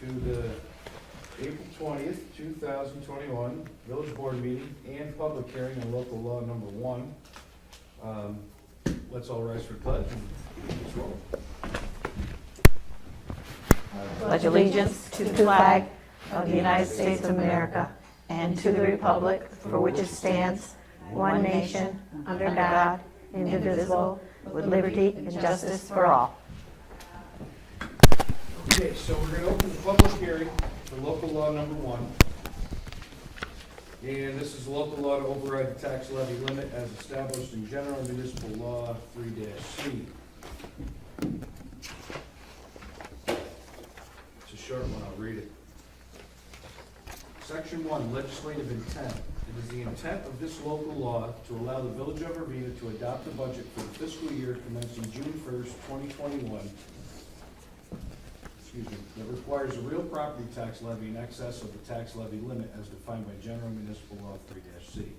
to the April 20th, 2021 Village Board meeting and public hearing on local law number 1. Let's all rise for pledge and let's roll. Pledge allegiance to the flag of the United States of America and to the republic for which it stands, one nation, under God, indivisible, with liberty and justice for all. Okay, so we're going to open the public hearing for local law number 1. And this is local law to override the tax levy limit as established in General Municipal Law 3-C. It's a short one, I'll read it. Section 1, legislative intent. It is the intent of this local law to allow the Village of Ravena to adopt a budget for the fiscal year commencing June 1st, 2021, that requires a real property tax levy in excess of the tax levy limit as defined by General Municipal Law 3-C.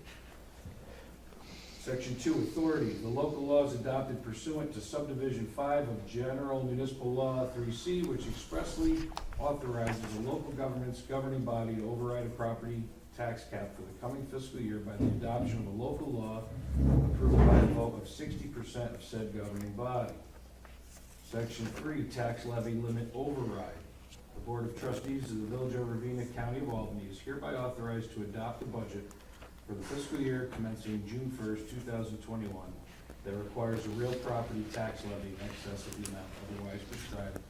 Section 2, authority. The local law is adopted pursuant to subdivision 5 of General Municipal Law 3-C, which expressly authorizes the local government's governing body to override a property tax cap for the coming fiscal year by the adoption of a local law approved by a vote of 60% of said governing body. Section 3, tax levy limit override. The Board of Trustees of the Village of Ravena, County of Albany is hereby authorized to adopt a budget for the fiscal year commencing June 1st, 2021 that requires a real property tax levy in excess of the amount otherwise prescribed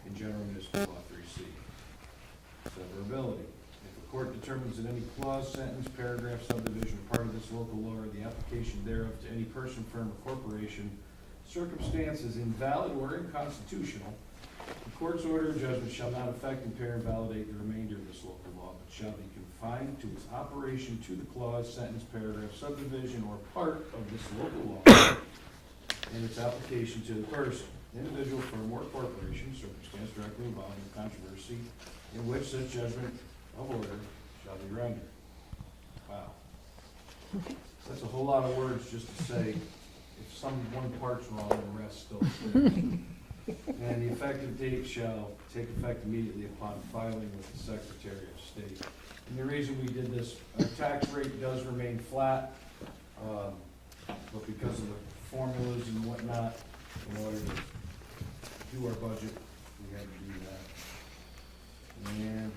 in General Municipal Law 3-C. Severability. If the court determines that any clause, sentence, paragraph, subdivision, or part of this local law or the application thereof to any person, firm, or corporation circumstance is invalid or unconstitutional, the court's order or judgment shall not affect, impair, and validate the remainder of this local law, but shall be confined to its operation to the clause, sentence, paragraph, subdivision, or part of this local law and its application to the person, individual, firm, or corporation, circumstance directly involved in controversy in which such judgment of order shall be rendered. Wow. That's a whole lot of words just to say if one part's wrong, the rest still clear. And the effective date shall take effect immediately upon filing with the Secretary of State. And the reason we did this, our tax rate does remain flat, but because of the formulas and whatnot, in order to do our budget, we had to do that. And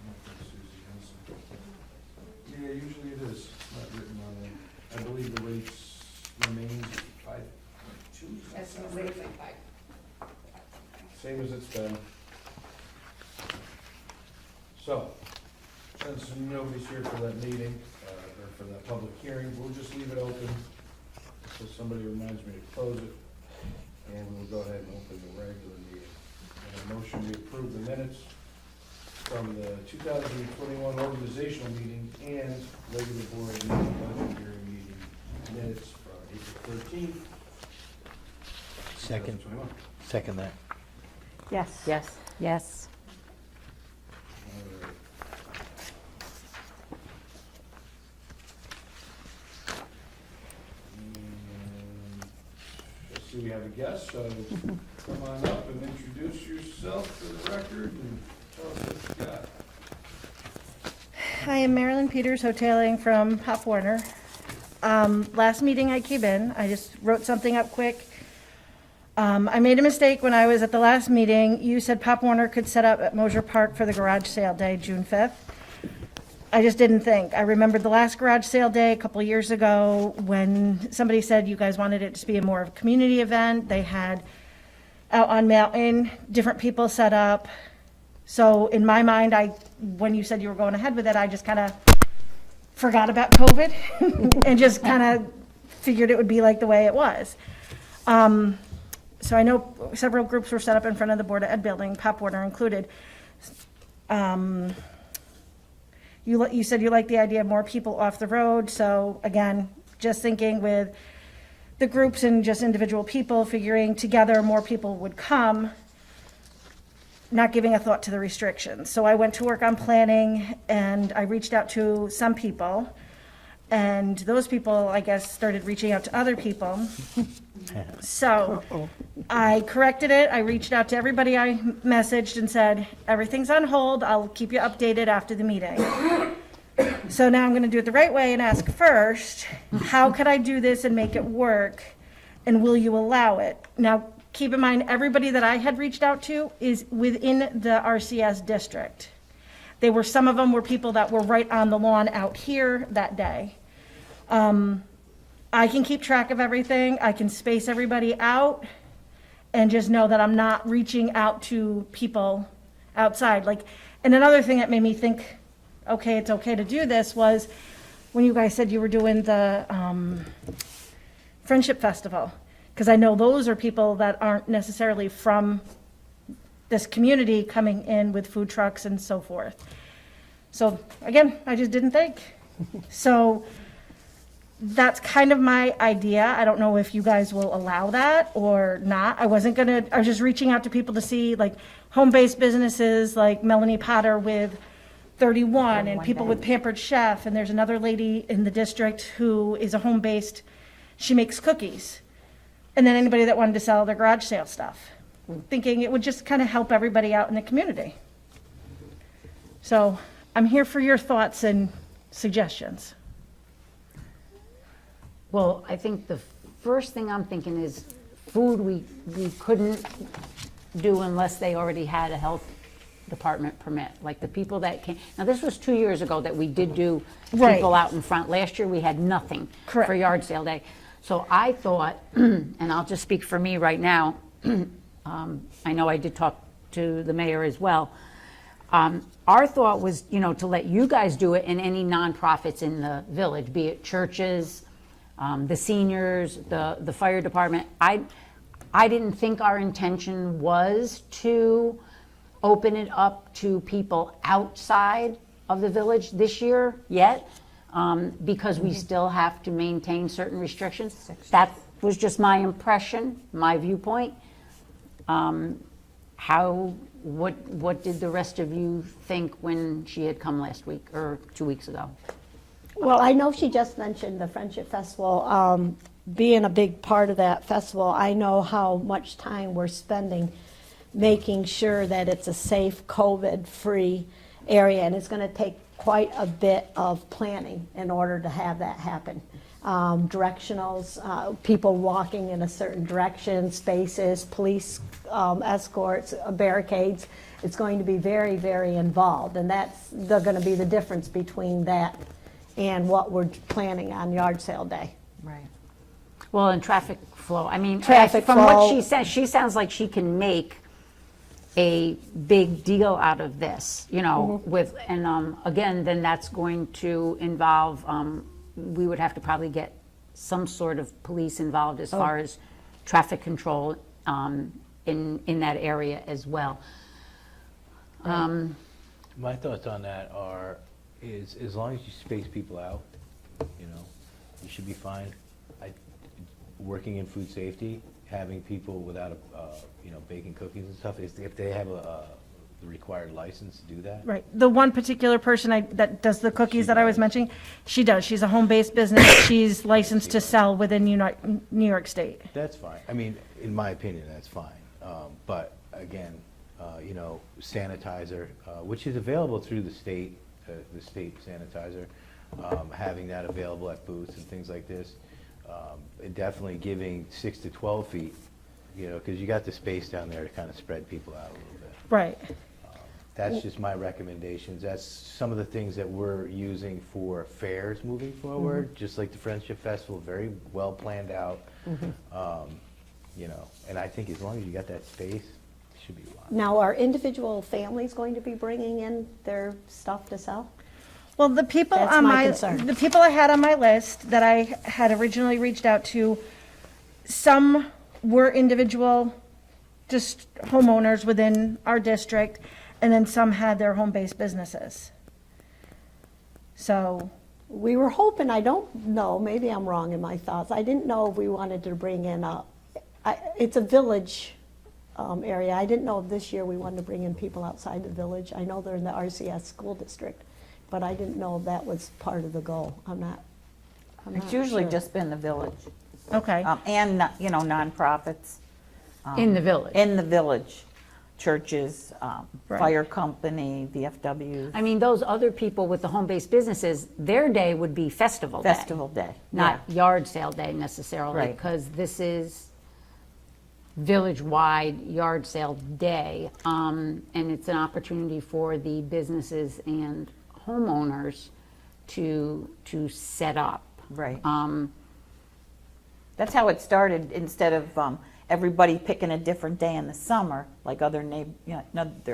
I don't think Susie has some. Yeah, usually it is. It's not written on there. I believe the rates remains 5.2. That's the rate like 5. Same as it's been. So, since nobody's here for that meeting, or for that public hearing, we'll just leave it open until somebody reminds me to close it, and we'll go ahead and open the regular meeting. And a motion to approve the minutes from the 2021 organizational meeting and regular board meeting, budget hearing meeting minutes from April 13th. Second. 2021. Second that. Yes. Yes. Yes. All right. And let's see, we have a guest, so come on up and introduce yourself for the record and tell us what you got. Hi, I'm Marilyn Peters, hoteling from Pop Warner. Last meeting I came in, I just wrote something up quick. I made a mistake when I was at the last meeting. You said Pop Warner could set up at Mosier Park for the garage sale day, June 5th. I just didn't think. I remembered the last garage sale day a couple of years ago when somebody said you guys wanted it to be a more of a community event. They had out on Mountain, different people set up. So in my mind, when you said you were going ahead with it, I just kind of forgot about COVID and just kind of figured it would be like the way it was. So I know several groups were set up in front of the Board of Ed building, Pop Warner included. You said you like the idea of more people off the road. So again, just thinking with the groups and just individual people, figuring together more people would come, not giving a thought to the restrictions. So I went to work on planning and I reached out to some people. And those people, I guess, started reaching out to other people. So I corrected it. I reached out to everybody I messaged and said, everything's on hold. I'll keep you updated after the meeting. So now I'm going to do it the right way and ask first, how could I do this and make it work? And will you allow it? Now, keep in mind, everybody that I had reached out to is within the RCS district. Some of them were people that were right on the lawn out here that day. I can keep track of everything. I can space everybody out and just know that I'm not reaching out to people outside. And another thing that made me think, okay, it's okay to do this was when you guys said you were doing the Friendship Festival. Because I know those are people that aren't necessarily from this community coming in with food trucks and so forth. So again, I just didn't think. So that's kind of my idea. I don't know if you guys will allow that or not. I was just reaching out to people to see like home-based businesses like Melanie Potter with 31 and people with Pampered Chef. And there's another lady in the district who is a home-based, she makes cookies. And then anybody that wanted to sell their garage sale stuff, thinking it would just kind of help everybody out in the community. So I'm here for your thoughts and suggestions. Well, I think the first thing I'm thinking is food we couldn't do unless they already had a health department permit. Like the people that came, now this was 2 years ago that we did do Right. people out in front. Last year we had nothing Correct. for yard sale day. So I thought, and I'll just speak for me right now, I know I did talk to the mayor as well. Our thought was, to let you guys do it and any nonprofits in the village, be it churches, the seniors, the fire department. I didn't think our intention was to open it up to people outside of the village this year yet, because we still have to maintain certain restrictions. That was just my impression, my viewpoint. What did the rest of you think when she had come last week or 2 weeks ago? Well, I know she just mentioned the Friendship Festival. Being a big part of that festival, I know how much time we're spending making sure that it's a safe, COVID-free area, and it's going to take quite a bit of planning in order to have that happen. Directionals, people walking in a certain direction, spaces, police escorts, barricades. It's going to be very, very involved, and that's going to be the difference between that and what we're planning on yard sale day. Right. Well, and traffic flow, Traffic from flow. what she says, she sounds like she can make a big deal out of this, with, and again, then that's going to involve, we would have to probably get some sort of police involved as far as traffic control in that area as well. My thoughts on that is as long as you space people out, you should be fine. Working in food safety, having people without baking cookies and stuff, if they have the required license to do that. Right. The one particular person that does the cookies that I was mentioning, she does. She's a home-based business. She's licensed to sell within New York State. That's fine. In my opinion, that's fine. But again, sanitizer, which is available through the state sanitizer, having that available at booths and things like this. And definitely giving 6 to 12 feet, because you got the space down there to kind of spread people out a little bit. Right. That's just my recommendations. That's some of the things that we're using for fairs moving forward, just like the Friendship Festival, very well planned out. And I think as long as you got that space, it should be fine. Now, are individual families going to be bringing in their stuff to sell? Well, the people That's on my concern. the people I had on my list that I had originally reached out to, some were individual, just homeowners within our district, and then some had their home-based businesses. So, We were hoping, I don't know, maybe I'm wrong in my thoughts. I didn't know if we wanted to bring in it's a village area. I didn't know if this year we wanted to bring in people outside the village. I know they're in the RCS school district, but I didn't know if that was part of the goal. I'm not It's usually sure. just been the village. Okay, And, nonprofits. In the village. In the village, churches, Right. fire company, VFWs, I mean, those other people with the home-based businesses, their day would be festival day. festival day. Not yard sale day necessarily, Right. because this is village-wide yard sale day. And it's an opportunity for the businesses and homeowners to set up. Right. That's how it started, instead of everybody picking a different day in the summer, like other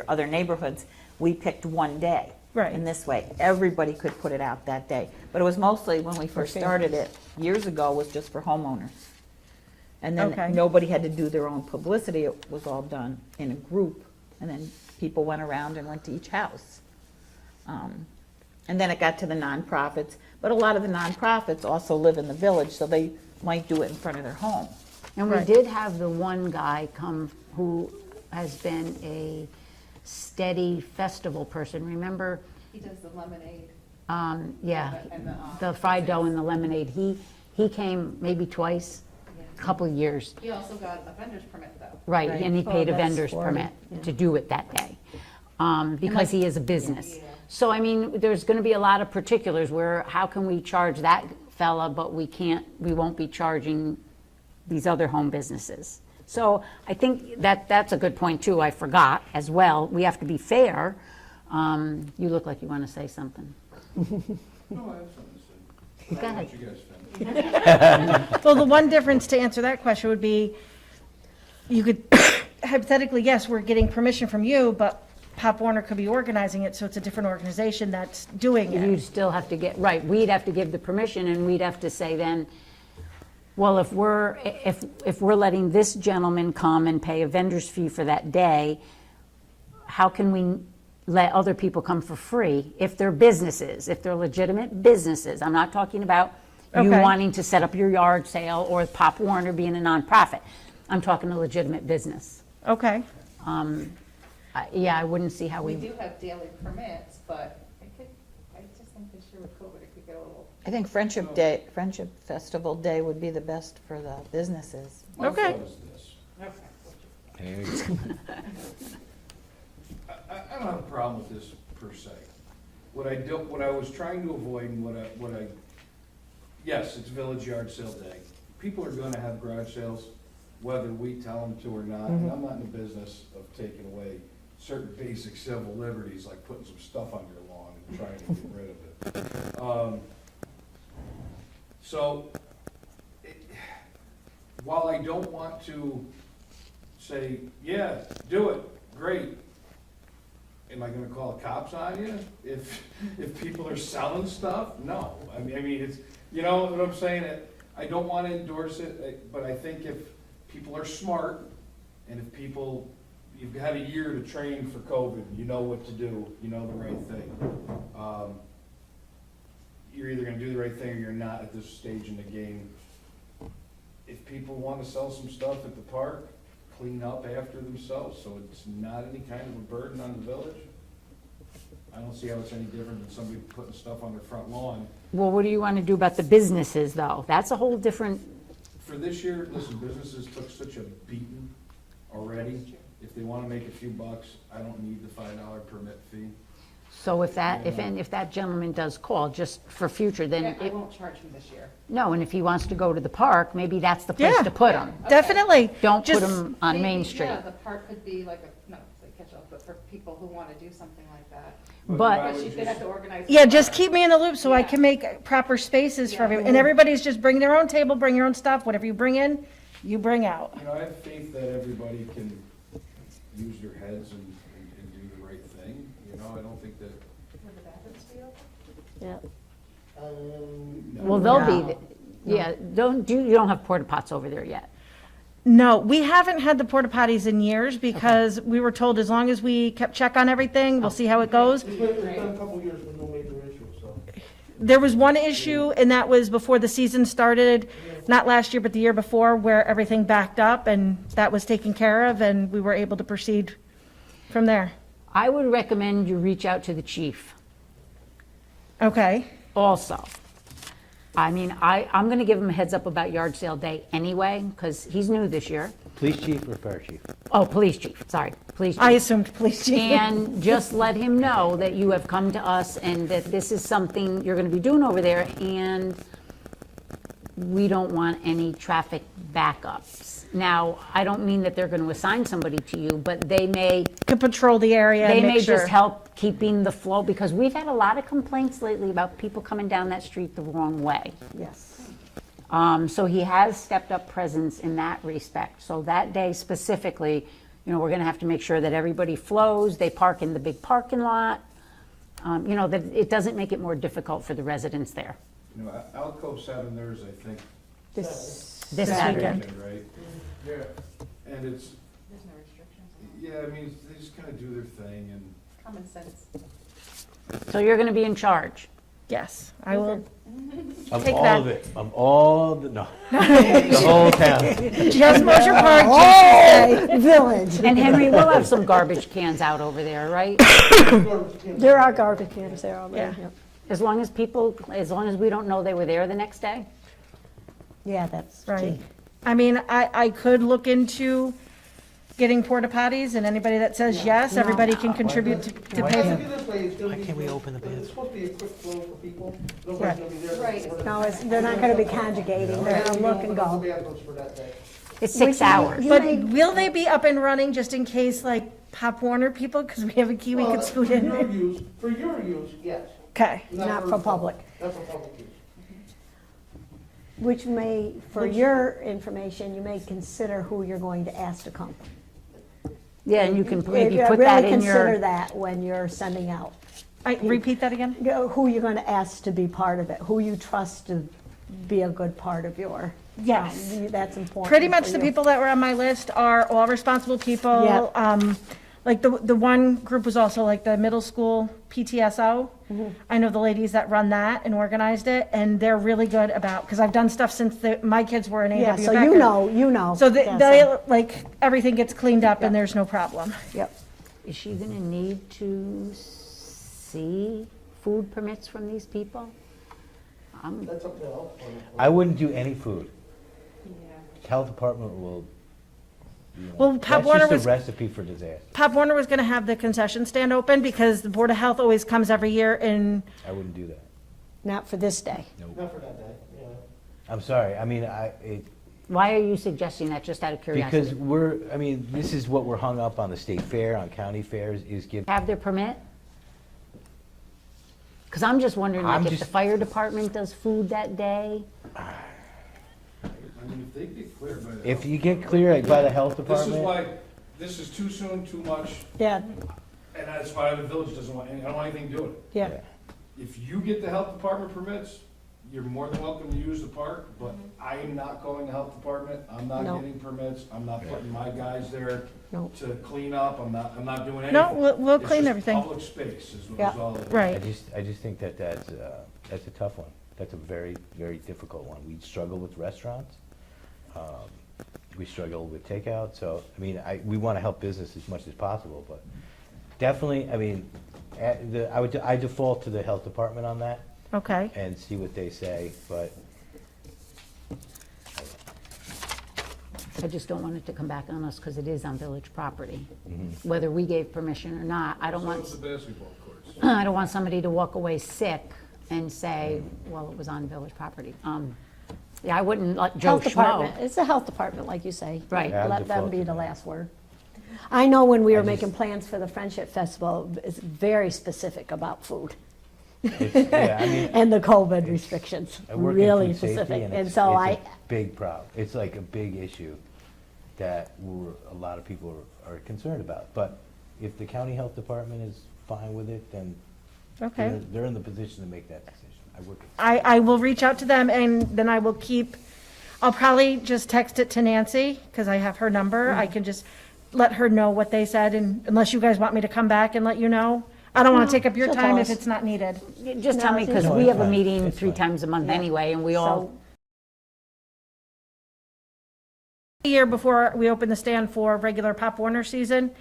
other neighborhoods, we picked one day. Right. In this way, everybody could put it out that day. But it was mostly, when we first started it, years ago, was just for homeowners. And Okay. then nobody had to do their own publicity, it was all done in a group, and then people went around and went to each house. And then it got to the nonprofits, but a lot of the nonprofits also live in the village, so they might do it in front of their home. And we Right. did have the one guy come who has been a steady festival person, remember? He does the lemonade Yeah, and the. the fried dough and the lemonade. He came maybe twice, a couple of years. He also got a vendor's permit though. Right, Right. and he paid a that's vendor's for- permit to do it that day, because he is a business. Yeah. So, I mean, there's gonna be a lot of particulars where, how can we charge that fella, but we won't be charging these other home businesses. So I think that's a good point too, I forgot as well, we have to be fair. You look like you wanna say something. No, I have something to say. Go ahead. Let you guys finish. well, the one difference to answer that question would be, you could, hypothetically, yes, we're getting permission from you, but Pop Warner could be organizing it, so it's a different organization that's doing it. You'd still have to get, right, we'd have to give the permission, and we'd have to say then, well, if we're letting this gentleman come and pay a vendor's fee for that day, how can we let other people come for free if they're businesses, if they're legitimate businesses? I'm not talking about you Okay. wanting to set up your yard sale or Pop Warner being a nonprofit. I'm talking a legitimate business. Okay, Yeah, I wouldn't see how We we, do have daily permits, but I just think this year with COVID, it could get a little. I think Friendship Festival Day would be the best for the businesses. My Okay. thought is this. Okay. There you go. I don't have a problem with this per se. What I was trying to avoid and yes, it's Village Yard Sale Day. People are gonna have garage sales, whether we tell them to or not. And I'm not in the business of taking away certain basic civil liberties, like putting some stuff on your lawn and trying to get rid of it. So, while I don't want to say, yeah, do it, great, am I gonna call the cops on you if people are selling stuff? No, I mean, it's, you know what I'm saying? I don't wanna endorse it, but I think if people are smart, and if people, you've had a year to train for COVID, you know what to do, you know the right thing. You're either gonna do the right thing or you're not at this stage in the game. If people wanna sell some stuff at the park, clean up after themselves, so it's not any kind of a burden on the village. I don't see how it's any different than somebody putting stuff on their front lawn. well, what do you want to do about the businesses, though? That's a whole different, For this year, listen, businesses took such a beating already. If they wanna make a few bucks, I don't need the $5 permit fee. so if that gentleman does call, just for future, then, I won't charge him this year. no, and if he wants to go to the park, maybe that's the place Yeah. to put him. definitely. Don't put Just- him on Main Maybe, Street. Yeah, the park could be like a, not like catch-up, but for people who want to do something like that. But- I But would she's gonna have to organize. Yeah, the just park. keep me in the loop so I Yeah. can make proper spaces for Yeah. everyone. And everybody's just bring their own table, bring your own stuff, whatever you bring in, you bring out. You know, I have faith that everybody can use their heads and do the right thing, you know, I don't think that. Would the bathrooms be open? Yeah. Well, they'll No. be, yeah, you don't have porta pots over there yet. No, we haven't had the porta potties in years because we were told as long as we kept check on everything, we'll see how it goes. It's been a couple of years with no major issue, so. There was one issue, and that was before the season started, not last year, but the year before, where everything backed up, and that was taken care of, and we were able to proceed from there. I would recommend you reach out to the chief Okay, also. I mean, I'm going to give him a heads up about yard sale day anyway, because he's new this year. Police chief or fire chief? Oh, police chief, sorry, police chief. I assumed police chief. And just let him know that you have come to us and that this is something you're going to be doing over there, and we don't want any traffic backups. Now, I don't mean that they're going to assign somebody to you, but they may To patrol the area They and may make sure. just help keeping the flow, because we've had a lot of complaints lately about people coming down that street the wrong way. Yes. So he has stepped up presence in that respect. So that day specifically, we're going to have to make sure that everybody flows, they park in the big parking lot, that it doesn't make it more difficult for the residents there. Alcove's having theirs, I think, This This Saturday. weekend. right? Yeah. And it's, There's no restrictions. yeah, I mean, they just kind of do their thing, and Common sense. So you're going to be in charge. Yes, I will. Of Take all that. of it, of all the, no, the whole town. Just Mosher Park, Oh, village. And Henry, we'll have some garbage cans out over there, right? There are garbage cans there already. Yeah. Yep. As long as we don't know they were there the next day. Yeah, that's right. key. I mean, I could look into getting porta potties, and anybody that says yes, everybody can contribute to I pay. think this way it's gonna Why be. can't we open the bids? It's supposed to be a quick flow for people. Nobody's Right. gonna be there. Right. No, they're not gonna be conjugating, they're gonna look and go. For that day. It's 6 hours. You But may- will they be up and running just in case, like, Pop Warner people, because we have a key we could scoot in? For your use, yes. Okay, Not for public. Not for public use. Which may, for your information, you may consider who you're going to ask to come. Yeah, and you can maybe Yeah, put that really in consider your, that when you're sending out. repeat that again? You know, who you're gonna ask to be part of it, who you trust to be a good part of your. Yes. That's important. Pretty much for the you. people that were on my list are all responsible people. Yep. Like the one group was also like the middle school PTSO. Mm-hmm. I know the ladies that run that and organized it, and they're really good about, because I've done stuff since my kids were in AW Yeah, so Becker. you know. So Yeah, they, like, everything gets cleaned up and Yeah. there's no problem. Yep. is she going to need to see food permits from these people? That's up to the health department. I wouldn't do any food. Yeah. Health department will, Well, Pop Warner that's was, just a recipe for disaster. Pop Warner was gonna have the concession stand open because the Board of Health always comes every year and, I wouldn't do that. Not for this day. Not for that day, yeah. I'm sorry, I mean, Why are you suggesting that, just out of curiosity? because this is what we're hung up on the state fair, on county fairs, is give, Have their permit? Because I'm just wondering, I'm like, if the just- fire department does food that day? I mean, if they get cleared by the. if you get clear by the health This is department, why, this is too soon, too much, Yeah, and that's why the village doesn't want, I don't want anything to do with it. yeah. If you get the health department permits, you're more than welcome to use the park, but I am not going to health department, I'm not No. getting permits, I'm not putting my guys there No. to clean up, I'm not doing anything. no, we'll It's clean just everything. Public space is Yeah. all it is. Right. I just think that's a tough one. That's a very, very difficult one. We struggle with restaurants. We struggle with takeout, so, I mean, we want to help business as much as possible, but definitely, I mean, I default to the health department on that Okay. and see what they say, but I just don't want it to come back on us, because it is on village property. Mm-hmm. Whether we gave permission or not, I don't So want, it's the basketball courts. I don't want somebody to walk away sick and say, well, it was on village property. Yeah, I wouldn't let Joe Health department, Schmo. it's the health department, like you say. Right. Yeah, I'd Let them default be to the that. last word. I know when we were I just- making plans for the Friendship Festival, it's very specific about food yeah, I mean, and the COVID restrictions, I work in really food safety specific. and And it's so a big problem. It's like a big issue that a lot of people are concerned about. But if the county health department is fine with it, then Okay. they're in the position to make that decision. I work. I will reach out to them and then I will I'll probably just text it to Nancy because I have her number. I can just let her know what they said, and unless you guys want me to come back and let you know. I don't want to take up your she'll time tell if us. it's not needed. Just tell No, me, it's because No, we it's have a fine. meeting It's 3 fine. times a month Yeah. anyway, and we all, So, The year before we open the stand for regular Pop Warner season,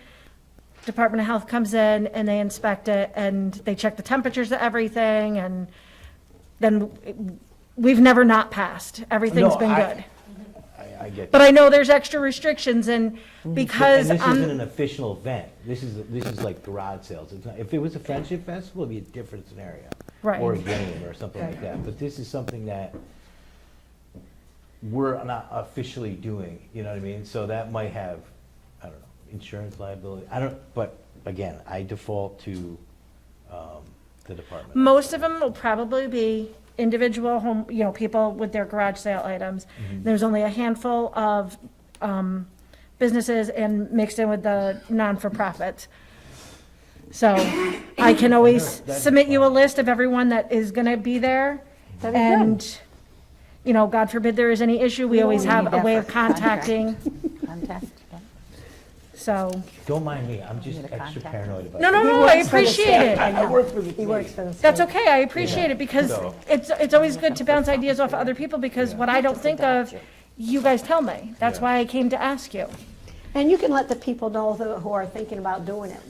Department of Health comes in and they inspect it and they check the temperatures of everything, and then we've never not passed. Everything's No, been I- good. I get But that. I know there's extra restrictions and because And this isn't I'm, an official event. This is like garage sales. It's not, if it was a friendship festival, it'd be a different scenario. Right. Or a game or something like Right. that. But this is something that we're not officially doing, you know what I mean? So that might have, I don't know, insurance liability. I don't, but again, I default to the department. most of them will probably be individual home, people with their garage sale items. Mm-hmm. There's only a handful of businesses and mixed in with the non-for-profits. So I can always That'd be submit you a fine. list of everyone that is gonna be there. That'd be good. And, God forbid there is any issue, we always need have a that way for of contacting, Contact. so. Don't mind me, I'm just Need a extra contact. paranoid about No, no, this. no, I appreciate it. I know. He works for the state. That's okay, I appreciate it, because So- it's always good to bounce ideas off of other people, because what I don't think of, you guys tell me. That's Yeah. why I came to ask you. And you can let the people know who are thinking about doing it,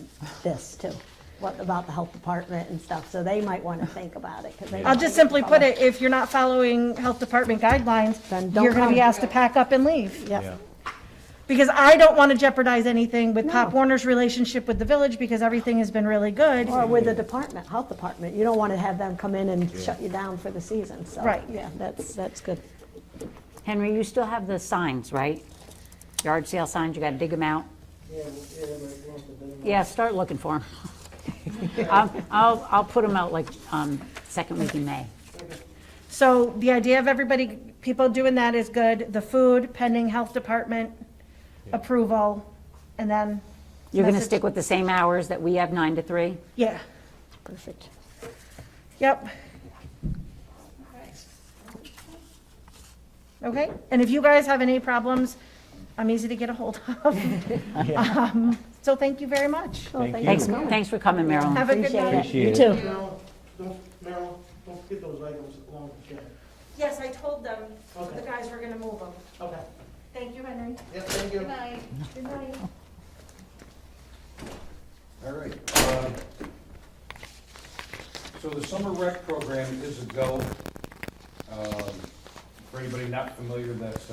this too, what about the health department and stuff, so they might want to think about it. 'cause they I'll might just get simply in put trouble. it, if you're not following health department guidelines, Then don't you're gonna be come. asked to pack up and leave. Yeah. Yep. Because I don't want to jeopardize anything with Pop No. Warner's relationship with the village, because everything has been really good. Or with the department, health department, you don't want to have them come in and shut you down for the season, so. Right. Yeah, that's good. Henry, you still have the signs, right? Yard sale signs, you gotta dig them out. Yeah, but you want to do Yeah, start looking for them. I'll put them out like, second week in May. So the idea of people doing that is good. The food pending health department approval, and then. You're gonna message- stick with the same hours that we have, 9 to 3? Yeah, Perfect. yep. Okay, and if you guys have any problems, I'm easy to get a hold of. So thank you very much. Well, Thank Thanks, for coming. thanks for coming, Marilyn. Have a good Appreciate night. it. Appreciate You it. too. Marilyn, don't get those items along the shed. Yes, I told them, Okay. the guys were gonna move them. Okay. Thank you, Henry. Yeah, thank you. Good night. Good night. All right. So the summer rec program is a go. For anybody not familiar, that's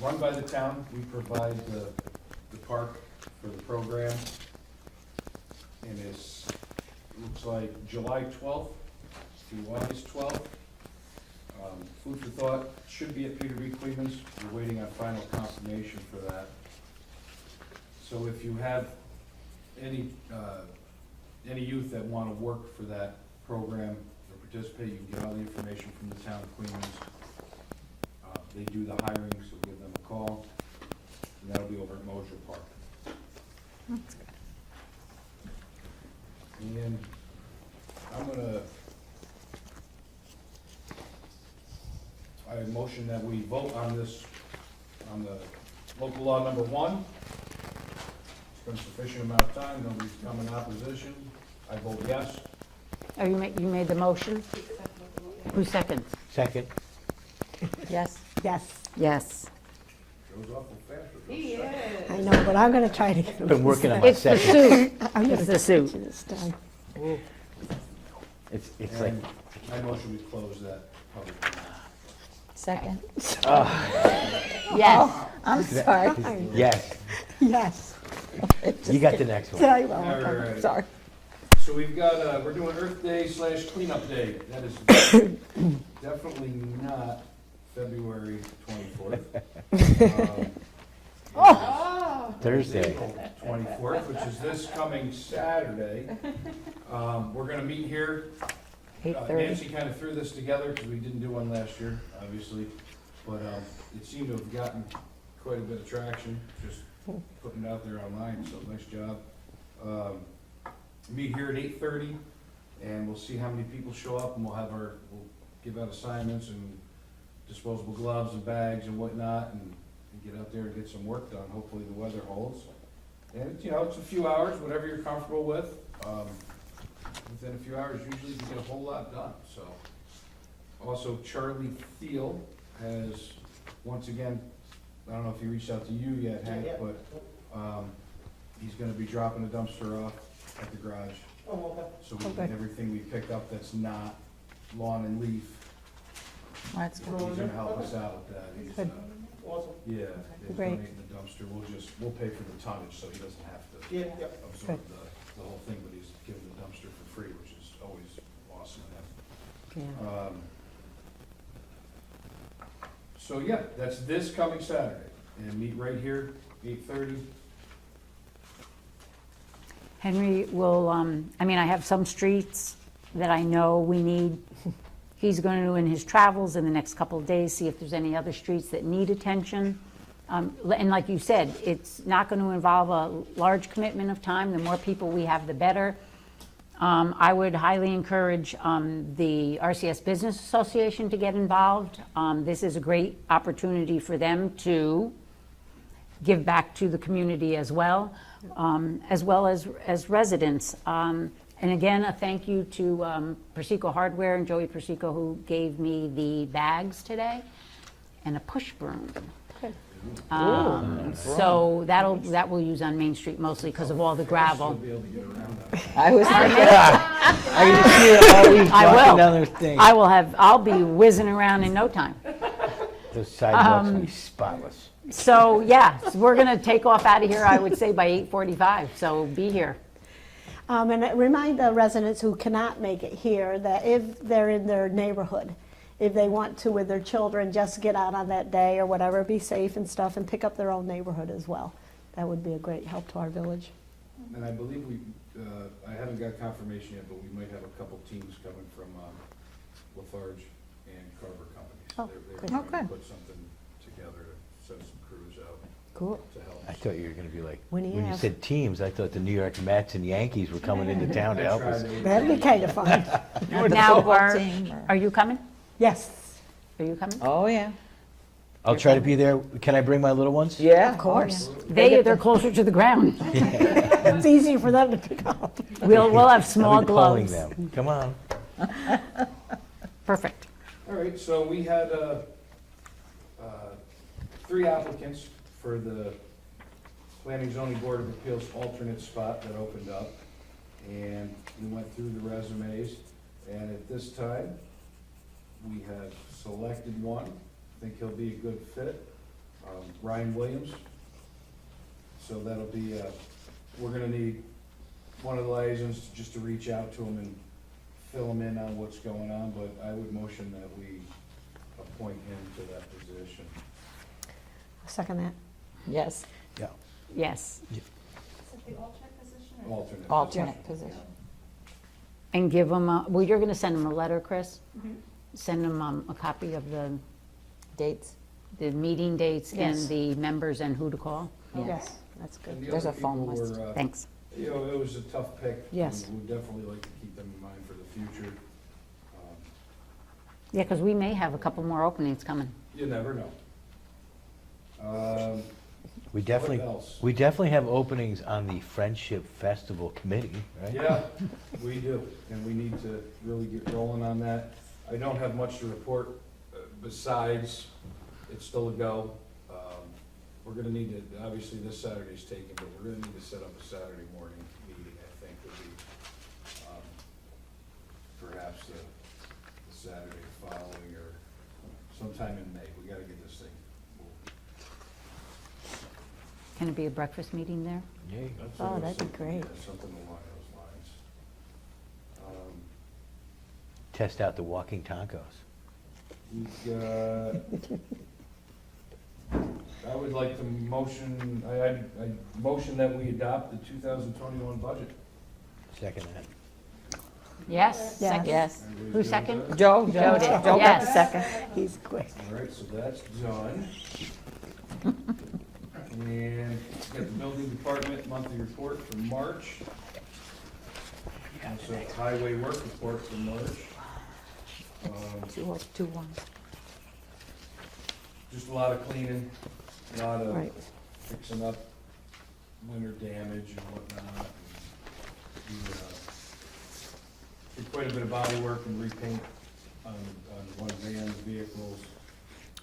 run by the town. We provide the park for the program. And it's, looks like July 12th through August 12th. Food for thought should be at Peter B. Cleveland's. We're waiting on final confirmation for that. So if you have any youth that want to work for that program or participate, you can get all the information from the town of Queens. They do the hiring, so give them a call. And that'll be over at Mosier Park. And I motion that we vote on this, on the local law number 1. It's been sufficient amount of time, nobody's come in opposition. I vote yes. Oh, you made the motion? Who seconds? Second, Yes. Yes, Yes. Goes awful fast. with He those seconds. is. I know, but I'm gonna try to get them. been working on my It's the second. suit. I'm gonna It's the get suit. this done. It's like, And I motion we close that public hearing. Second. Yes. I'm sorry. yes, Yes. you got the next one. I will. All right, all right. Sorry. So we've got, we're doing Earth Day / cleanup day. That is definitely not February 24th. Oh, Thursday. April 24th, which is this coming Saturday. We're gonna meet here. 8:30. Nancy kind of threw this together because we didn't do one last year, obviously. But it seemed to have gotten quite a bit of traction, just putting it out there online, so nice job. Meet here at 8:30, and we'll see how many people show up, and we'll give out assignments and disposable gloves and bags and whatnot, and get out there and get some work done. Hopefully the weather holds. And, it's a few hours, whatever you're comfortable with. Within a few hours, usually you can get a whole lot done, so. Also, Charlie Thiel has, once again, I don't know if he reached out to you yet, Hank, Yeah. but, he's gonna be dropping a dumpster off at the garage. Oh, okay. So everything we pick up that's not lawn and leaf That's He's gonna help us out with that. He's, Good. Awesome. yeah, he's Great. donating the dumpster. We'll pay for the tonnage, so he doesn't have to Yeah, yeah. absorb the whole thing, but he's giving the dumpster for free, which is always awesome of him. Yeah. So, yeah, that's this coming Saturday, and meet right here, 8:30. Henry will, I mean, I have some streets that I know we need. He's going to, in his travels in the next couple of days, see if there's any other streets that need attention. And like you said, it's not going to involve a large commitment of time. The more people we have, the better. I would highly encourage the RCS Business Association to get involved. This is a great opportunity for them to give back to the community as well as residents. And again, a thank you to Persico Hardware and Joey Persico, who gave me the bags today and a push broom. So that we'll use on Main Street mostly because of all the She'll gravel. be able to get around that. I was I can just see her always I walking will. down those things. I'll be whizzing around in no time. Those sidewalks will be spotless. So, yeah, so we're going to take off out of here, I would say, by 8:45, so be here. And remind the residents who cannot make it here that if they're in their neighborhood, if they want to with their children, just get out on that day or whatever, be safe and stuff, and pick up their own neighborhood as well. That would be a great help to our village. And I believe I haven't got confirmation yet, but we might have a couple teams coming from Lafarge and Carver Companies. Oh, They're good. trying Oh, good. to put something together to send some crews out Cool. to help. I thought you were gonna be like, Winnie when you F. said teams, I thought the New York Mets and Yankees were coming into town to help us. That'd be kind of fun. Now, football team or- are you coming? Yes, Are you coming? Oh, yeah. I'll try to be there. Can I bring my little ones? Yeah. of course. They're closer to the ground. It's easier for them to pick up. We'll have small I'll be calling gloves. them. Come on. Perfect. All right, so we had 3 applicants for the Planning Zoning Board of Appeals alternate spot that opened up. And we went through the resumes, and at this time, we have selected one. I think he'll be a good fit, Ryan Williams. So that'll be, we're gonna need one of the liaisons just to reach out to him and fill him in on what's going on, but I would motion that we appoint him to that position. Second that. Yes. Yeah. Yes. Is it the alternate position or? Alternate. Alternate position. And give them, well, you're going to send them a letter, Chris? Send them a copy of Dates. the meeting dates and Yes. the members and who to call? Yes, that's good. And the There's other a phone people list. were, Thanks. You know, it was a tough pick. Yes. We'd definitely like to keep them in mind for the future. Yeah, because we may have a couple more openings coming. You never know. We What else? definitely have openings on the Friendship Festival Committee, right? Yeah, we do, and we need to really get rolling on that. I don't have much to report besides it's still a go. We're gonna need to, obviously this Saturday's taken, but we're gonna need to set up a Saturday morning meeting, I think, would be perhaps the Saturday following or sometime in May. We gotta get this thing moved. Can it be a breakfast meeting there? Yeah, you go. That's Oh, what I was that'd be thinking, great. yeah, something along those lines. Test out the walking tacos. We I would like to motion, I motion that we adopt the 2021 budget. Second that. Yes? Yes. Second? Yes. Everybody's Who good second? with that? Joe did. Joe did. Joe got the Yes. second. He's quick. All right, so that's done. And got the building department monthly report for March. Also highway work report for March. 2-1. Just a lot of cleaning, a lot of Right. fixing up winter damage and whatnot. We did quite a bit of body work and repaint on one of Van's vehicles.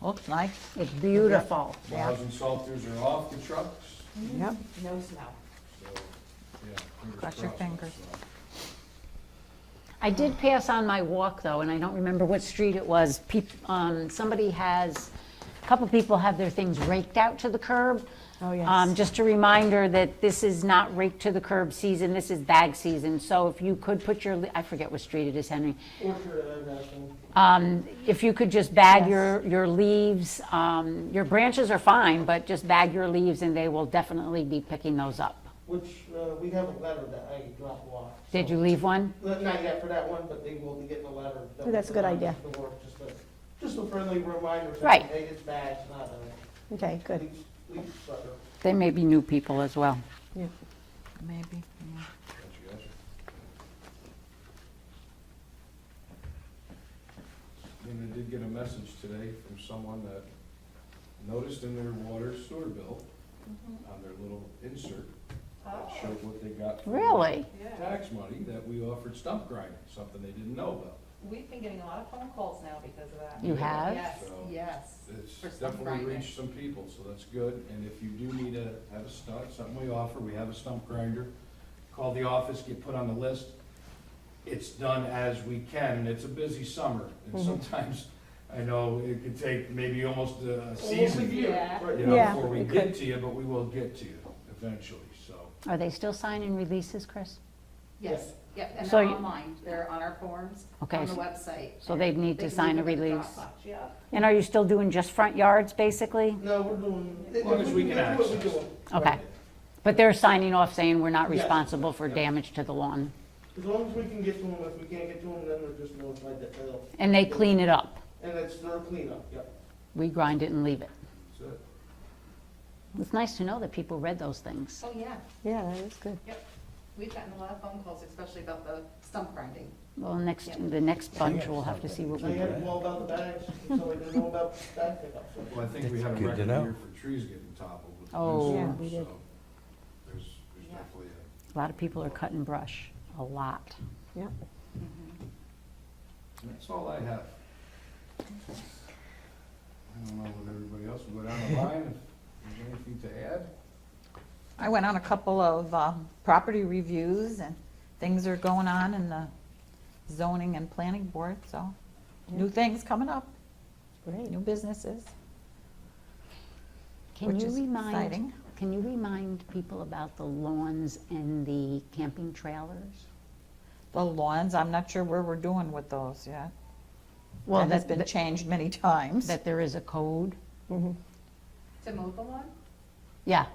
Looks nice. It's beautiful. Plows and salters are off the trucks, Yep. No snow. so, yeah. Cross your crossed, fingers. so. I did pass on my walk though, and I don't remember what street it was. Somebody has, a couple people have their things raked out to the curb. Oh, yes. Just a reminder that this is not raked to the curb season, this is bag season. So if you could put your, I forget what street it is, Henry. If you could just bag your leaves, your branches are fine, but just bag your leaves and they will definitely be picking those up. Which, we have a letter that I dropped off. Did you leave one? Not yet for that one, but they will be getting a letter. Oh, that's a good idea. Just a friendly reminder. saying, Right. Hey, it's bad, it's not Okay, good. leaf sucker. They may be new people as well. Yeah. Maybe, Gotcha, gotcha. And I did get a message today from someone that noticed in their water sewer bill, on their little insert, that showed what they got for Really? tax money, that we offered stump grinding, something they didn't know about. We've been getting a lot of phone calls now because of that. You have? Yes, So, yes. It's For stump definitely grinding. reached some people, so that's good. And if you do need to have a stump, something we offer, we have a stump grinder. Call the office, get put on the list. It's done as we can, and it's a busy summer. And sometimes, I know it could take maybe almost a season, you Yeah. know, Yeah, before we it get could. to you, but we will get to you eventually, so. Are they still signing releases, Chris? Yes, yep, and So they're you- online, they're on our forms, Okay, on the so- website. so they'd need They to can sign leave a them in the release. Dropbox, Yeah. And are you still doing just front yards, basically? No, we're doing. As long as we can do what we access. do. Okay. But they're signing off saying we're not Yes. responsible for damage to the lawn. As long as we can get to them, if we can't get to them, then we're just notified that they'll, And they clean it up. and it's their cleanup, yep. We grind it and leave it. That's it. It's nice to know that people read those things. Oh, yeah, Yeah, that is good. we've gotten a lot of phone calls, especially about the stump grinding. Well, the next bunch, we'll have to see what I we do. had them all about the bags, so I didn't know about bag pickup. so. Well, I think we had a Good to record know. year for trees getting toppled with the Oh. wind Yeah, storm, we did. so there's Yeah. definitely A lot of people are cutting brush, a lot. Yeah. that's all I have. I don't know what everybody else will go down the line, if there's anything to add. I went on a couple of property reviews, and things are going on in the zoning and planning board, so new things coming up, Great. new businesses, Can which you is remind, exciting. can you remind people about the lawns and the camping trailers? The lawns, I'm not sure where we're doing with those yet. Well, That has that- been that- changed many times. That there is a code? Mm-hmm. To mow the lawn? Yeah,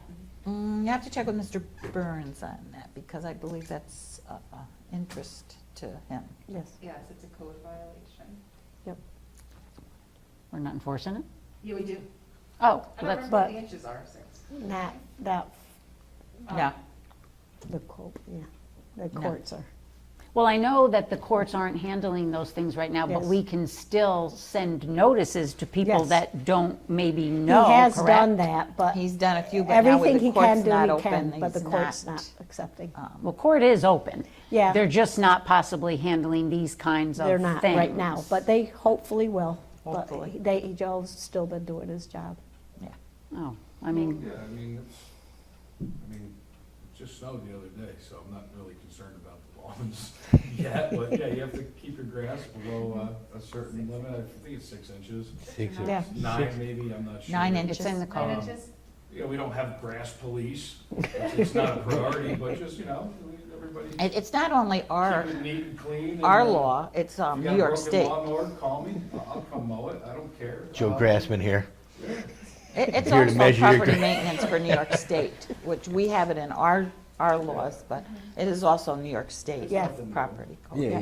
You have to check with Mr. Burns on that, because I believe that's interest to him. Yes. Yes, it's a code violation. we're not enforcing it? Yeah, we do. Oh, I well, don't that's, remember what the inches are, so. Not that, Yeah, the court, yeah, the No. courts are. well, I know that the courts aren't handling those things right now, but Yes. we can still send notices to people Yes. that don't maybe He know, has correct? done that, but he's done a few, but now everything with the he can courts do, not he open, can, but the he's court's not accepting. Well, court is open. Yeah. They're just not possibly handling these kinds of They're things. not right now, but they hopefully will. But Hopefully. Joe's still been doing his job. Oh, I mean, Yeah, it just snowed the other day, so I'm not really concerned about the lawns yet, but yeah, you have to keep your grass below a certain limit, I think it's 6 inches. 6 or Yeah. 9 maybe, I'm not sure. 9 it's in the inches. Nine code. inches? You know, we don't have grass police, it's not a priority, but just, everybody It's not only our, keep it neat and clean. and, our law, it's if you New got a York broken State. lawnmower, call me, I'll come mow it, I don't care. Joe Grassman here. It's Here to also measure your property gra- maintenance for New York State, which we have it in our laws, but it is also New York State Yeah. property code. Yeah.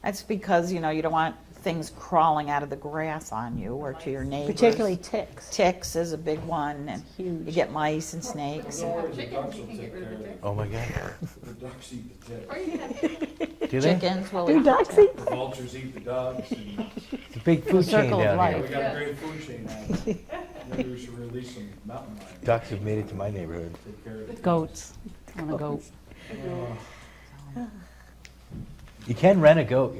That's because, you don't want things crawling out of the grass on you or to your neighbors. Particularly ticks. Ticks is a big one, and Huge. you get mice and snakes. Don't worry, the Chickens, ducks you will can take get rid of care the of it. ticks. Oh, my God. The ducks eat the Or ticks, you can Do they? Chickens will Do eat ducks the eat? the vultures eat the dogs, and It's a big food chain circle of down life. yeah, here. we got a great food chain now. Maybe we should release some mountain lions. Ducks have made it to my neighborhood. Take care of the Goats, want a goat. You can rent a goat,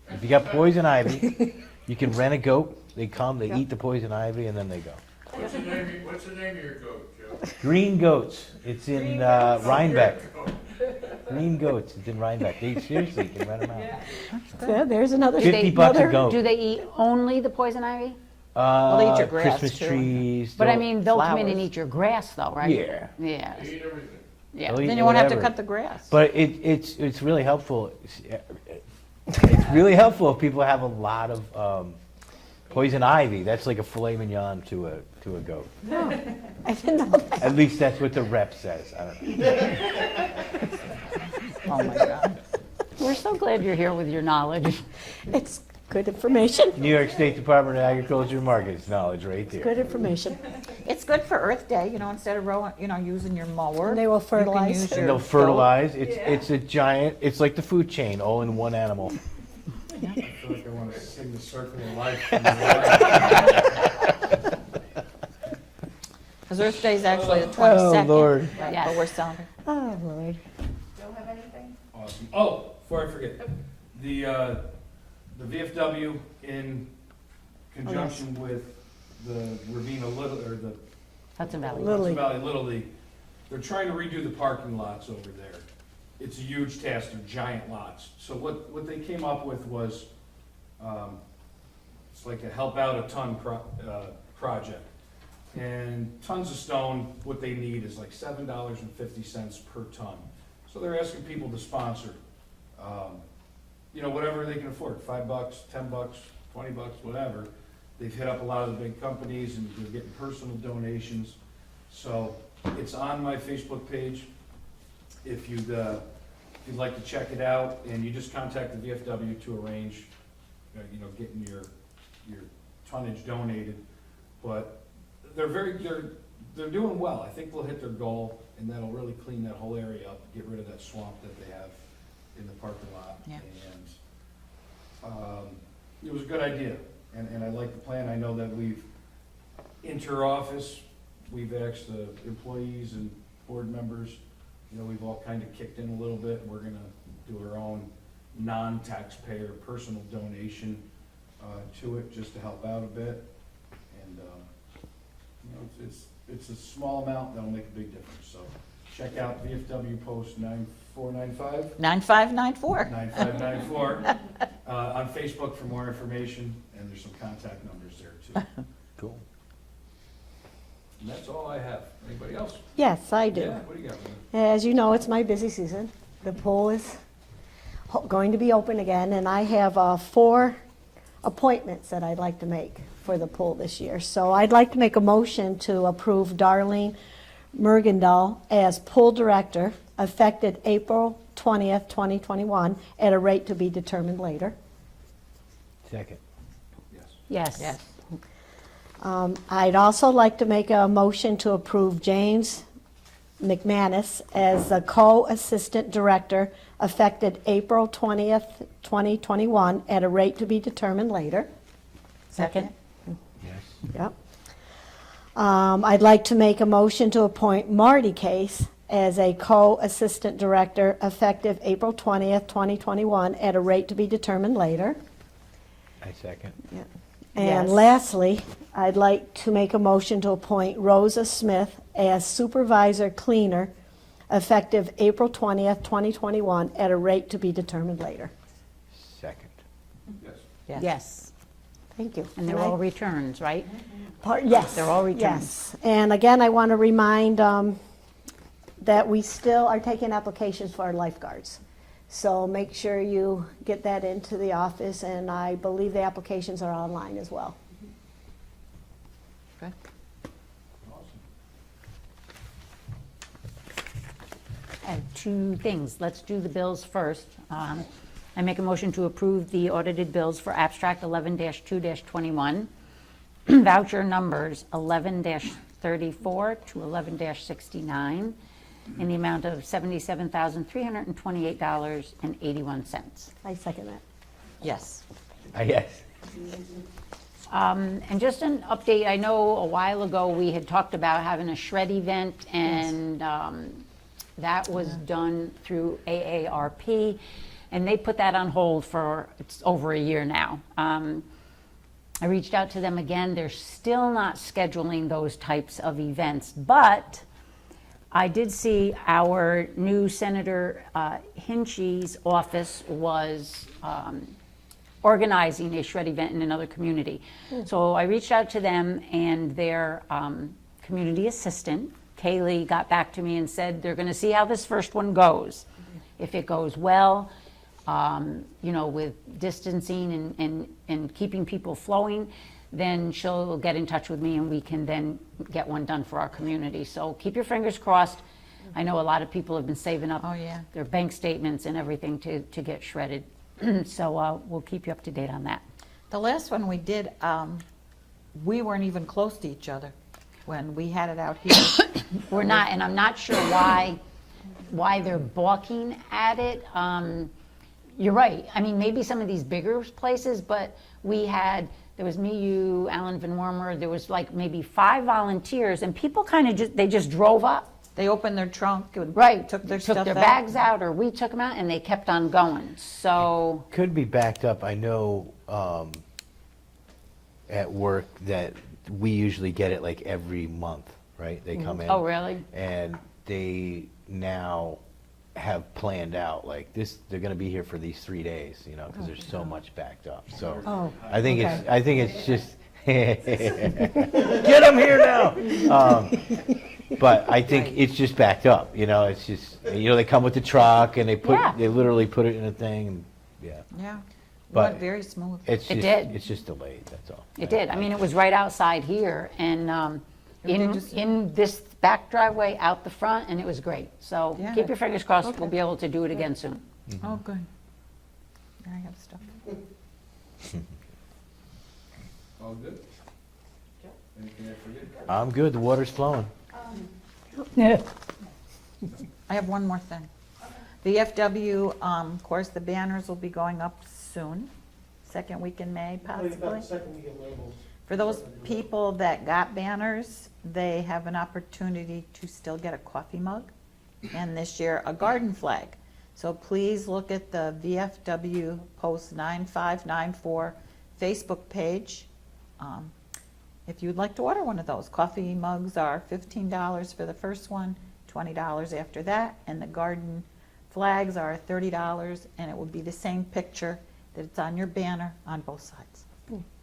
If you got poison ivy, you can rent a goat. They come, they eat the poison ivy, and then they go. What's the name of your goat, Joe? Green Goats. It's in Rhinebeck. Green goats, it's in Rhinebeck. They seriously you can rent them out. Yeah, there's another. 50 bucks a another- goat. Do they eat only the poison ivy? they eat your grass, Christmas too. trees. But I mean, they'll come in and Flowers. eat your grass though, right? Yeah. Yeah. Yeah. They'll eat Then you won't have to whatever. cut the grass. But it's really helpful. It's really helpful if people have a lot of poison ivy. That's like a filet mignon to a goat. I didn't know that. At least that's what the rep says. I don't know. Oh, my God. We're so glad you're here with your knowledge. It's good information. New York State Department of Agriculture and Markets knowledge right there. Good information. It's good for Earth Day, instead of using your mower. And they will you can fertilize. use And your they'll goat. fertilize. It's a giant. It's like the food chain, all in one animal. I feel like I want to sing the circle of life. Because Earth Day is actually the 22nd. Lord. Right, Yes. but we're celebrating. Oh, Lord. Don't have anything? Awesome. Oh, before I forget, the VFW in conjunction with the Ravena Little, or the Hudson Valley. Little Hudson League. Valley Little League, they're trying to redo the parking lots over there. It's a huge task, they're giant lots. So what they came up with was, it's like a help out a ton project. And tons of stone, what they need is like $7.50 per ton. So they're asking people to sponsor, whatever they can afford, $5, $10, $20, whatever. They've hit up a lot of the big companies and they're getting personal donations. So it's on my Facebook page. If you'd like to check it out, and you just contact the VFW to arrange, getting your tonnage donated. But they're doing well. I think they'll hit their goal, and that'll really clean that whole area up, get rid of that swamp that they have in the parking lot. Yeah. And it was a good idea, and I like the plan. I know that inter-office, we've asked the employees and board members, we've all kind of kicked in a little bit. We're gonna do our own non-taxpayer personal donation to it, just to help out a bit. And, it's a small amount that'll make a big difference. So check out VFW Post 9495. 9594. 9594 on Facebook for more information, and there's some contact numbers there too. Cool. And that's all I have. Anybody else? Yes, I do. Yeah, what do you got? As you know, it's my busy season. The pool is going to be open again, and I have 4 appointments that I'd like to make for the pool this year. So I'd like to make a motion to approve Darlene Mergendahl as pool director, effective April 20th, 2021, at a rate to be determined later. Second. Yes. Yes. I'd also like to make a motion to approve James McManus as the co-assistant director, effective April 20th, 2021, at a rate to be determined later. Second? Yes. Yep. I'd like to make a motion to appoint Marty Case as a co-assistant director, effective April 20th, 2021, at a rate to be determined later. I second. And Yes. lastly, I'd like to make a motion to appoint Rosa Smith as supervisor cleaner, effective April 20th, 2021, at a rate to be determined later. Second. Yes. Yes. Thank you. And they're I- all returns, right? Yes. They're all returns. Yes. And again, I want to remind that we still are taking applications for our lifeguards. So make sure you get that into the office, and I believe the applications are online as well. Okay. Awesome. I have 2 things. Let's do the bills first. I make a motion to approve the audited bills for abstract 11-2-21, voucher numbers 11-34 to 11-69, in the amount of $77,328.81. I second that. Yes. Yes. And just an update, I know a while ago we had talked about having a shred event, and that was done through AARP, and they put that on hold for, it's over a year now. I reached out to them again. They're still not scheduling those types of events, but I did see our new Senator Hinchy's office was organizing a shred event in another community. So I reached out to them, and their community assistant, Kaylee, got back to me and said they're going to see how this first one goes. If it goes well, with distancing and keeping people flowing, then she'll get in touch with me and we can then get one done for our community. So keep your fingers crossed. I know a lot of people have been saving up their bank statements and everything to get shredded. So we'll keep you up to date on that. The last one we did, we weren't even close to each other when we had it out here. We're not, and I'm not sure why they're balking at it. You're right. I mean, maybe some of these bigger places, but there was me, you, Alan Van Wormer, there was like maybe 5 volunteers, and people kind of they just drove up. They opened their trunk and Right. took their stuff out. bags out, or we took them out, and they kept on going. So, Could be backed up. I know at work that we usually get it like every month, right? They come in. oh, really? And they now have planned out like this, they're going to be here for these 3 days, because there's so much backed up. So Oh, I think okay. it's just get them here now. But I think it's just backed up. It's just they come with the truck and they literally put it in a thing. And, yeah, Yeah, But- went very smooth. it's It just did. it's just delayed. That's all. It did. I mean, it was right outside here, and in this back driveway out the front, and it was great. So Yeah. keep your fingers crossed. We'll be able to do it again soon. Oh, good. I have stuff. All good? Anything I forget? I'm good. The water's flowing. I have one more thing. The FW, of course, the banners will be going up soon, second week in May possibly. Second weekend labels. For those people that got banners, they have an opportunity to still get a coffee mug, and this year a garden flag. So please look at the VFW Post 9594 Facebook page. If you'd like to order one of those. Coffee mugs are $15 for the first one, $20 after that, and the garden flags are $30, and it will be the same picture that it's on your banner on both sides.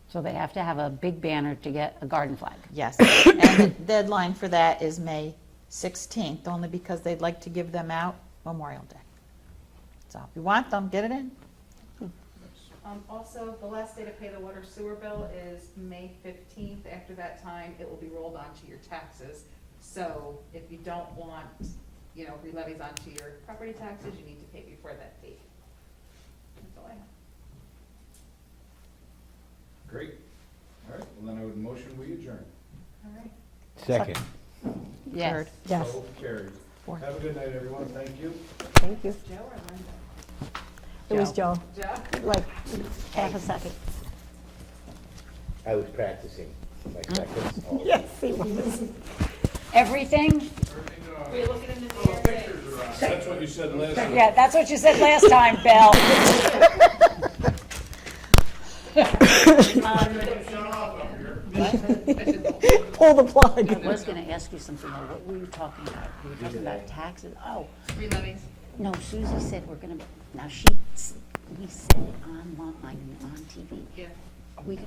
So they have to have a big banner to get a garden flag. Yes, and the deadline for that is May 16th, only because they'd like to give them out Memorial Day. So if you want them, get it in. Also, the last day to pay the water sewer bill is May 15th. After that time, it will be rolled onto your taxes. So if you don't want, re-levies onto your property taxes, you need to pay before that date. That's all I have. Great. All right, well then I would motion we adjourn. All right. Second. Yes. Yes, So carried. Fourth. Have a good night, everyone. Thank you. thank you. Joe or Linda? It was Joe, Joe? like half a second. I was practicing my seconds. Yes, he was. Everything? Were you looking into the air? That's what you said last time. Yeah, that's what you said last time, Bill. Pull the plug. I was going to ask you something, though. What were you talking about? You were talking about taxes. Oh, Re-levies. no, Susie said we're going to, now we said it online, on TV. Yeah. Are we going